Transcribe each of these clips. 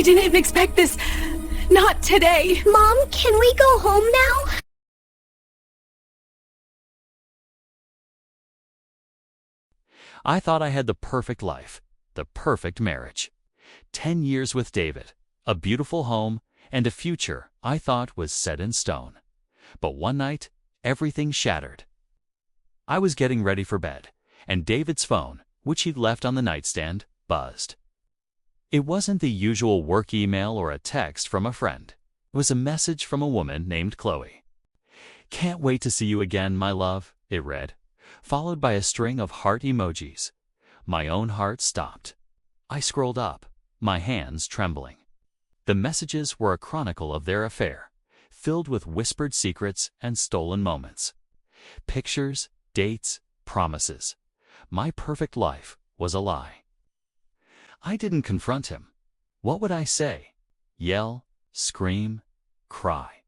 I didn't expect this. Not today. Mom, can we go home now? I thought I had the perfect life, the perfect marriage. 10 years with David, a beautiful home, and a future I thought was set in stone. But one night, everything shattered. I was getting ready for bed, and David's phone, which he'd left on the nightstand, buzzed. It wasn't the usual work email or a text from a friend. It was a message from a woman named Chloe. "Can't wait to see you again, my love," it read, followed by a string of heart emojis. My own heart stopped. I scrolled up, my hands trembling. The messages were a chronicle of their affair, filled with whispered secrets and stolen moments. Pictures, dates, promises. My perfect life was a lie. I didn't confront him. What would I say? Yell, scream, cry?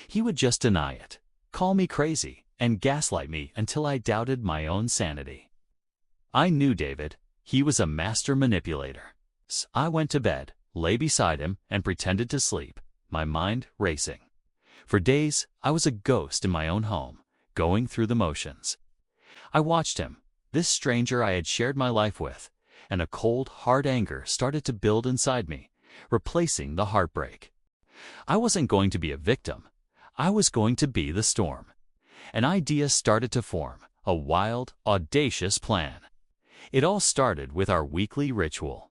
He would just deny it, call me crazy, and gaslight me until I doubted my own sanity. I knew David. He was a master manipulator. I went to bed, lay beside him, and pretended to sleep, my mind racing. For days, I was a ghost in my own home, going through the motions. I watched him, this stranger I had shared my life with, and a cold, hard anger started to build inside me, replacing the heartbreak. I wasn't going to be a victim. I was going to be the storm. An idea started to form, a wild, audacious plan. It all started with our weekly ritual.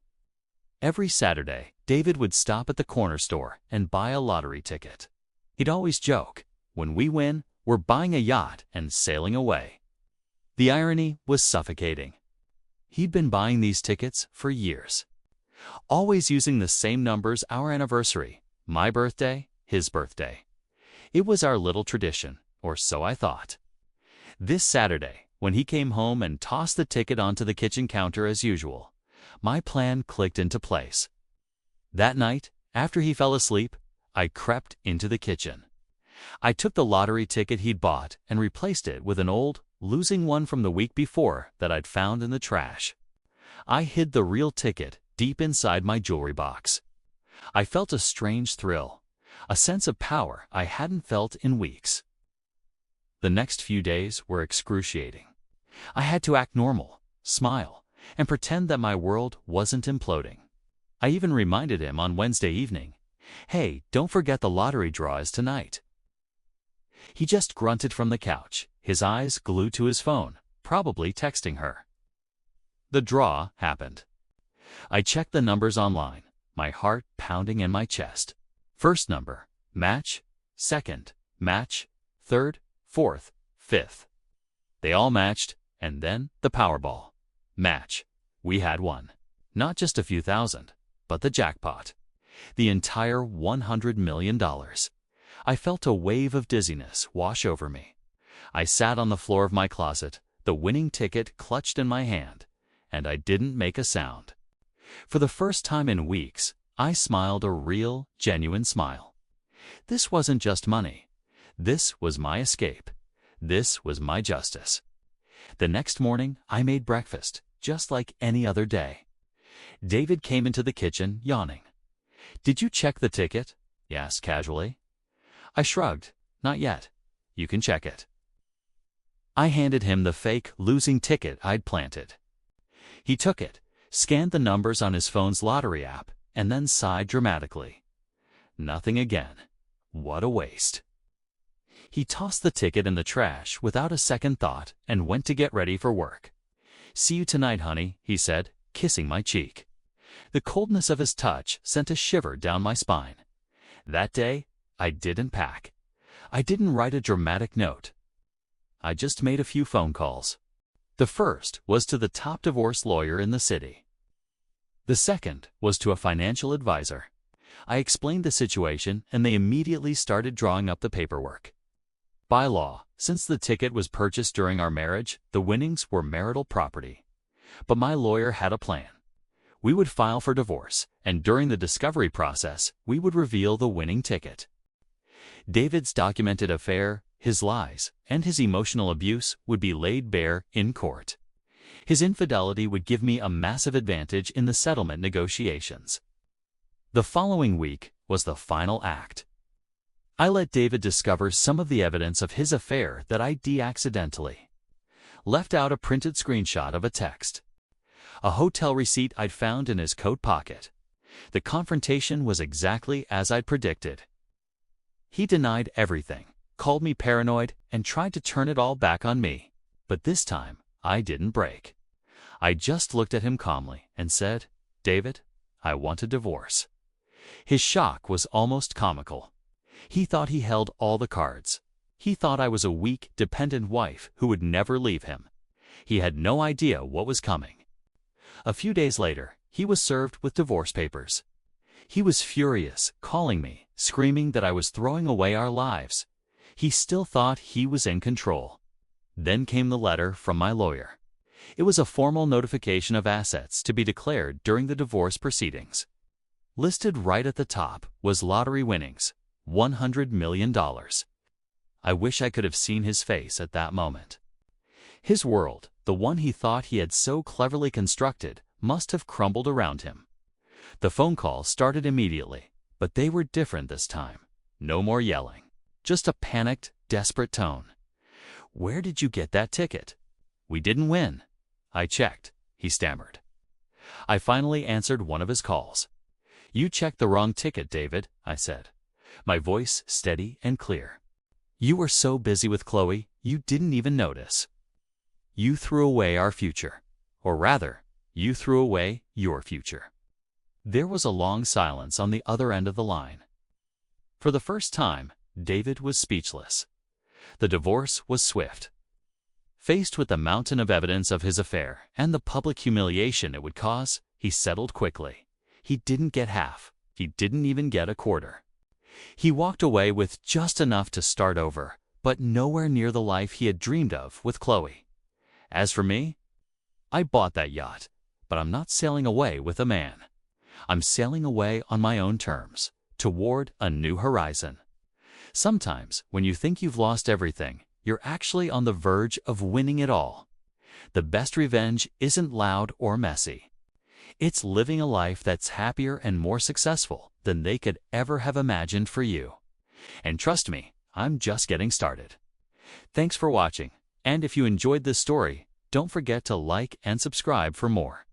Every Saturday, David would stop at the corner store and buy a lottery ticket. He'd always joke, "When we win, we're buying a yacht and sailing away." The irony was suffocating. He'd been buying these tickets for years, always using the same numbers: our anniversary, my birthday, his birthday. It was our little tradition, or so I thought. This Saturday, when he came home and tossed the ticket onto the kitchen counter as usual, my plan clicked into place. That night, after he fell asleep, I crept into the kitchen. I took the lottery ticket he'd bought and replaced it with an old, losing one from the week before that I'd found in the trash. I hid the real ticket deep inside my jewelry box. I felt a strange thrill, a sense of power I hadn't felt in weeks. The next few days were excruciating. I had to act normal, smile, and pretend that my world wasn't imploding. I even reminded him on Wednesday evening, "Hey, don't forget the lottery draw is tonight." He just grunted from the couch, his eyes glued to his phone, probably texting her. The draw happened. I checked the numbers online, my heart pounding in my chest. First number, match. Second, match. Third, fourth, fifth. They all matched, and then the Powerball. Match. We had won. Not just a few thousand, but the jackpot. The entire $100 million. I felt a wave of dizziness wash over me. I sat on the floor of my closet, the winning ticket clutched in my hand, and I didn't make a sound. For the first time in weeks, I smiled a real, genuine smile. This wasn't just money. This was my escape. This was my justice. The next morning, I made breakfast, just like any other day. David came into the kitchen, yawning. "Did you check the ticket?" he asked casually. I shrugged. "Not yet. You can check it." I handed him the fake losing ticket I'd planted. He took it, scanned the numbers on his phone's lottery app, and then sighed dramatically. Nothing again. What a waste. He tossed the ticket in the trash without a second thought and went to get ready for work. "See you tonight, honey," he said, kissing my cheek. The coldness of his touch sent a shiver down my spine. That day, I didn't pack. I didn't write a dramatic note. I just made a few phone calls. The first was to the top divorce lawyer in the city. The second was to a financial advisor. I explained the situation, and they immediately started drawing up the paperwork. By law, since the ticket was purchased during our marriage, the winnings were marital property. But my lawyer had a plan. We would file for divorce, and during the discovery process, we would reveal the winning ticket. David's documented affair, his lies, and his emotional abuse would be laid bare in court. His infidelity would give me a massive advantage in the settlement negotiations. The following week was the final act. I let David discover some of the evidence of his affair that I accidentally left out a printed screenshot of a text, a hotel receipt I'd found in his coat pocket. The confrontation was exactly as I'd predicted. He denied everything, called me paranoid, and tried to turn it all back on me. But this time, I didn't break. I just looked at him calmly and said, "David, I want a divorce." His shock was almost comical. He thought he held all the cards. He thought I was a weak, dependent wife who would never leave him. He had no idea what was coming. A few days later, he was served with divorce papers. He was furious, calling me, screaming that I was throwing away our lives. He still thought he was in control. Then came the letter from my lawyer. It was a formal notification of assets to be declared during the divorce proceedings. Listed right at the top was lottery winnings, $100 million. I wish I could have seen his face at that moment. His world, the one he thought he had so cleverly constructed, must have crumbled around him. The phone calls started immediately, but they were different this time. No more yelling, just a panicked, desperate tone. "Where did you get that ticket?" "We didn't win." "I checked," he stammered. I finally answered one of his calls. "You checked the wrong ticket, David," I said, my voice steady and clear. "You were so busy with Chloe, you didn't even notice. You threw away our future. Or rather, you threw away your future." There was a long silence on the other end of the line. For the first time, David was speechless. The divorce was swift. Faced with the mountain of evidence of his affair and the public humiliation it would cause, he settled quickly. He didn't get half. He didn't even get a quarter. He walked away with just enough to start over, but nowhere near the life he had dreamed of with Chloe. As for me, I bought that yacht, but I'm not sailing away with a man. I'm sailing away on my own terms, toward a new horizon. Sometimes, when you think you've lost everything, you're actually on the verge of winning it all. The best revenge isn't loud or messy. It's living a life that's happier and more successful than they could ever have imagined for you. And trust me, I'm just getting started. Thanks for watching, and if you enjoyed this story, don't forget to like and subscribe for more.